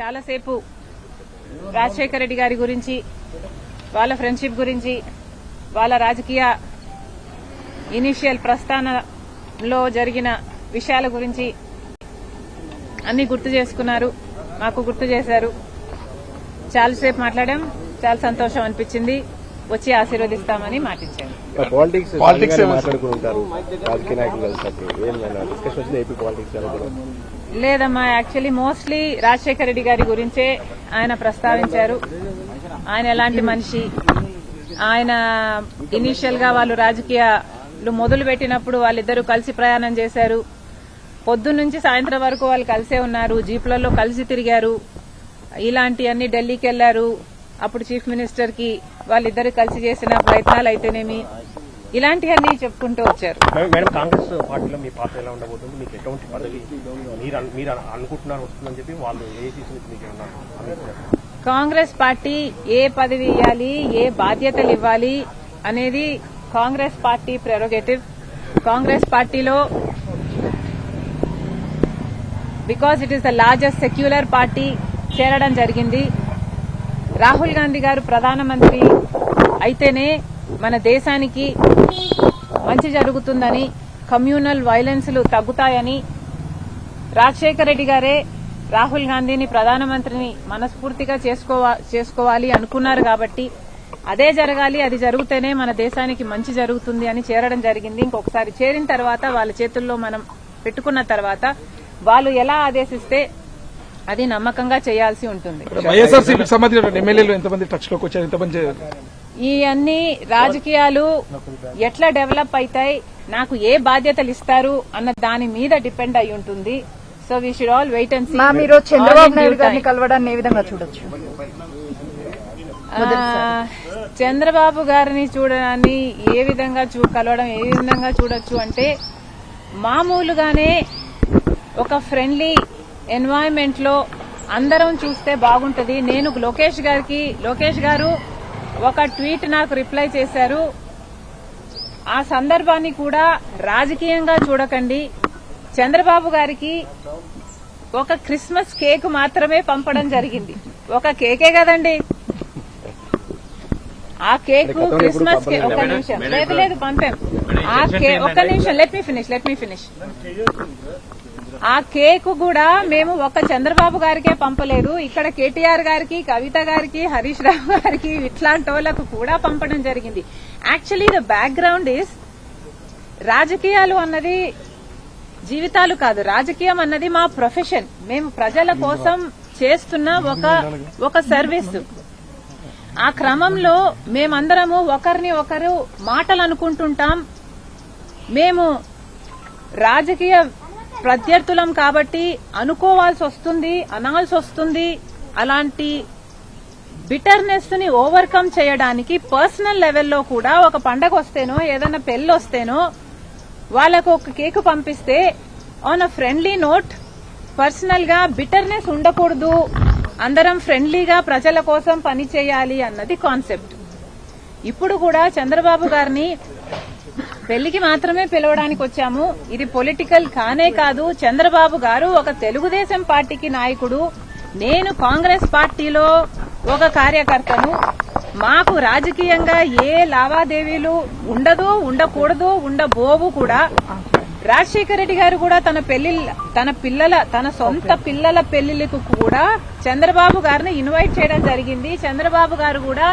చాలాసేపు రాజశేఖర రెడ్డి గారి గురించి, వాళ్ళ ఫ్రెండ్షిప్ గురించి, వాళ్ళ రాజకీయ ఇనిషియల్ ప్రస్థానంలో జరిగిన విషయాల గురించి అన్ని గుర్తు చేసుకున్నారు, మాకు గుర్తు చేశారు. చాలాసేపు మాట్లాడాం, చాలా సంతోషం అనిపించింది. వచ్చి ఆశీర్వదిస్తామని మాటిచ్చాను. లేదమ్మా, యాక్చువల్లీ మోస్ట్లీ రాజశేఖర రెడ్డి గారి గురించే ఆయన ప్రస్తావించారు. ఆయన ఎలాంటి మనిషి, ఆయన ఇనీషియల్ గా వాళ్ళు రాజకీయాలు మొదలు పెట్టినప్పుడు వాళ్ళిద్దరూ కలిసి ప్రయాణం చేశారు. పొద్దున్నుంచి సాయంత్రం వరకు వాళ్ళు కలిసే ఉన్నారు, జీప్లలో కలిసి తిరిగారు. ఇలాంటివన్నీ ఢిల్లీకి వెళ్లారు. అప్పుడు చీఫ్ మినిస్టర్ కి వాళ్ళిద్దరు కలిసి చేసిన ప్రయత్నాలు అయితేనేమి, ఇలాంటివన్నీ చెప్పుకుంటూ వచ్చారు. మేడం, కాంగ్రెస్ పార్టీలో మీ పాత్ర ఎలా ఉండబోతుంది? మీకు ఎటువంటి పదవి మీరు అనుకుంటున్నారు వస్తుందని చెప్పి వాళ్ళు కాంగ్రెస్ పార్టీ ఏ పదవి ఇవ్వాలి, ఏ బాధ్యతలు ఇవ్వాలి అనేది కాంగ్రెస్ పార్టీ ప్రెరోగేటివ్. కాంగ్రెస్ పార్టీలో because it is the largest secular party చేరడం జరిగింది. రాహుల్ గాంధీ గారు ప్రధానమంత్రి అయితేనే మన దేశానికి మంచి జరుగుతుందని, కమ్యూనల్ వైలెన్స్లు తగ్గుతాయని, రాజశేఖర రెడ్డి గారే రాహుల్ గాంధీని ప్రధానమంత్రిని మనస్ఫూర్తిగా చేసుకోవాలి అనుకున్నారు. కాబట్టి అదే జరగాలి, అది జరిగితేనే మన దేశానికి మంచి జరుగుతుంది అని చేరడం జరిగింది. ఇంకొకసారి చేరిన తర్వాత వాళ్ళ చేతుల్లో మనం పెట్టుకున్న తర్వాత వాళ్ళు ఎలా ఆదేశిస్తే అది నమ్మకంగా చేయాల్సి ఉంటుంది. ఈ అన్ని రాజకీయాలు ఎట్లా డెవలప్ అవుతాయి, నాకు ఏ బాధ్యతలు ఇస్తారు అన్న దాని మీద డిపెండ్ అయి ఉంటుంది. So we should all wait and see. మీరు చంద్రబాబు నాయుడు గారిని కలవడాన్ని ఏ విధంగా చూడొచ్చు? చంద్రబాబు గారిని చూడడాన్ని ఏ విధంగా కలవడం ఏ విధంగా చూడొచ్చు అంటే, మామూలుగానే ఒక ఫ్రెండ్లీ ఎన్వైరన్మెంట్ లో అందరం చూస్తే బాగుంటది. నేను లోకేష్ గారు ఒక ట్వీట్ నాకు రిప్లై చేశారు. ఆ సందర్భాన్ని కూడా రాజకీయంగా చూడకండి. చంద్రబాబు గారికి ఒక క్రిస్మస్ కేక్ మాత్రమే పంపడం జరిగింది. ఒక కేకే కదండి ఆ కేక్, క్రిస్మస్ కేక్. ఒక నిమిషం, లేదు పంపాం. ఆ కేక్, ఒక్క నిమిషం, లెట్ మీ ఫినిష్. ఆ కేక్ కూడా మేము ఒక చంద్రబాబు గారికే పంపలేదు. ఇక్కడ కేటీఆర్ గారికి, కవిత గారికి, హరీష్ రావు గారికి, ఇట్లాంటి వాళ్ళకు కూడా పంపడం జరిగింది. యాక్చువల్లీ ద బ్యాక్గ్రౌండ్ ఈస్, రాజకీయాలు అన్నది జీవితాలు కాదు, రాజకీయం అన్నది మా ప్రొఫెషన్. మేము ప్రజల కోసం చేస్తున్న ఒక సర్వీస్. ఆ క్రమంలో మేమందరము ఒకరిని ఒకరు మాటలు అనుకుంటుంటాం. మేము రాజకీయ ప్రత్యర్థులం కాబట్టి అనుకోవాల్సి వస్తుంది, అనాల్సి వస్తుంది. అలాంటి బిటర్నెస్ ని ఓవర్కమ్ చేయడానికి పర్సనల్ లెవెల్లో కూడా ఒక పండగ వస్తేనో ఏదైనా పెళ్లి వస్తేనో వాళ్ళకు ఒక కేక్ పంపిస్తే on a friendly note, personal గా బిటర్నెస్ ఉండకూడదు, అందరం ఫ్రెండ్లీగా ప్రజల కోసం పనిచేయాలి అన్నది కాన్సెప్ట్. ఇప్పుడు కూడా చంద్రబాబు గారిని పెళ్లికి మాత్రమే పిలవడానికి వచ్చాము. ఇది పొలిటికల్ కానే కాదు. చంద్రబాబు గారు ఒక తెలుగుదేశం పార్టీకి నాయకుడు, నేను కాంగ్రెస్ పార్టీలో ఒక కార్యకర్తను. మాకు రాజకీయంగా ఏ లావాదేవీలు ఉండదు, ఉండకూడదు, ఉండబోవు కూడా. రాజశేఖర రెడ్డి గారు కూడా తన సొంత పిల్లల పెళ్లిళ్లకు కూడా చంద్రబాబు గారిని ఇన్వైట్ చేయడం జరిగింది. చంద్రబాబు గారు కూడా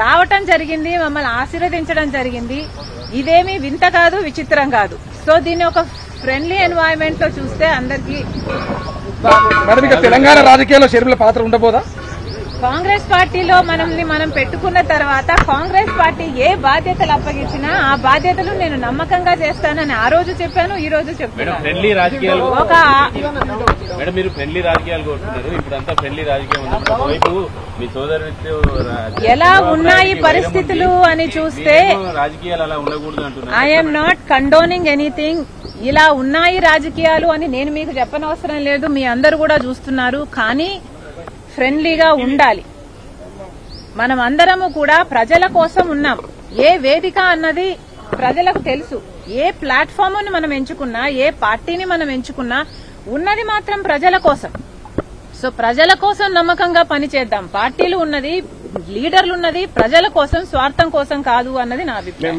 రావటం జరిగింది, మమ్మల్ని ఆశీర్వదించడం జరిగింది. ఇదేమీ వింత కాదు, విచిత్రం కాదు. సో దీన్ని ఒక ఫ్రెండ్లీ ఎన్వైరన్మెంట్ లో చూస్తే అందరికీ తెలంగాణ రాజకీయాల్లో షర్మిల పాత్ర ఉండబోదా? కాంగ్రెస్ పార్టీలో మనం పెట్టుకున్న తర్వాత కాంగ్రెస్ పార్టీ ఏ బాధ్యతలు అప్పగించినా ఆ బాధ్యతలు నేను నమ్మకంగా చేస్తానని ఆ రోజు చెప్పాను, ఈ రోజు చెప్తాను. మీరు ఫ్రెండ్లీ రాజకీయాలు కోరుతున్నారు, ఇప్పుడంతా ఫ్రెండ్లీ రాజకీయం. మీ సోదరు ఎలా ఉన్నాయి పరిస్థితులు అని చూస్తే రాజకీయాలు అలా ఉండకూడదు అంటున్నారు. I'm not condoning anything. ఇలా ఉన్నాయి రాజకీయాలు అని నేను మీకు చెప్పనవసరం లేదు, మీ అందరూ కూడా చూస్తున్నారు. కానీ ఫ్రెండ్లీగా ఉండాలి. మనం అందరము కూడా ప్రజల కోసం ఉన్నాం. ఏ వేదిక అన్నది ప్రజలకు తెలుసు. ఏ ప్లాట్ఫామ్ ను మనం ఎంచుకున్నా, ఏ పార్టీని మనం ఎంచుకున్నా ఉన్నది మాత్రం ప్రజల కోసం. సో ప్రజల కోసం నమ్మకంగా పనిచేద్దాం. పార్టీలు ఉన్నది, లీడర్లు ఉన్నది ప్రజల కోసం, స్వార్థం కోసం కాదు అన్నది నా అభిప్రాయం.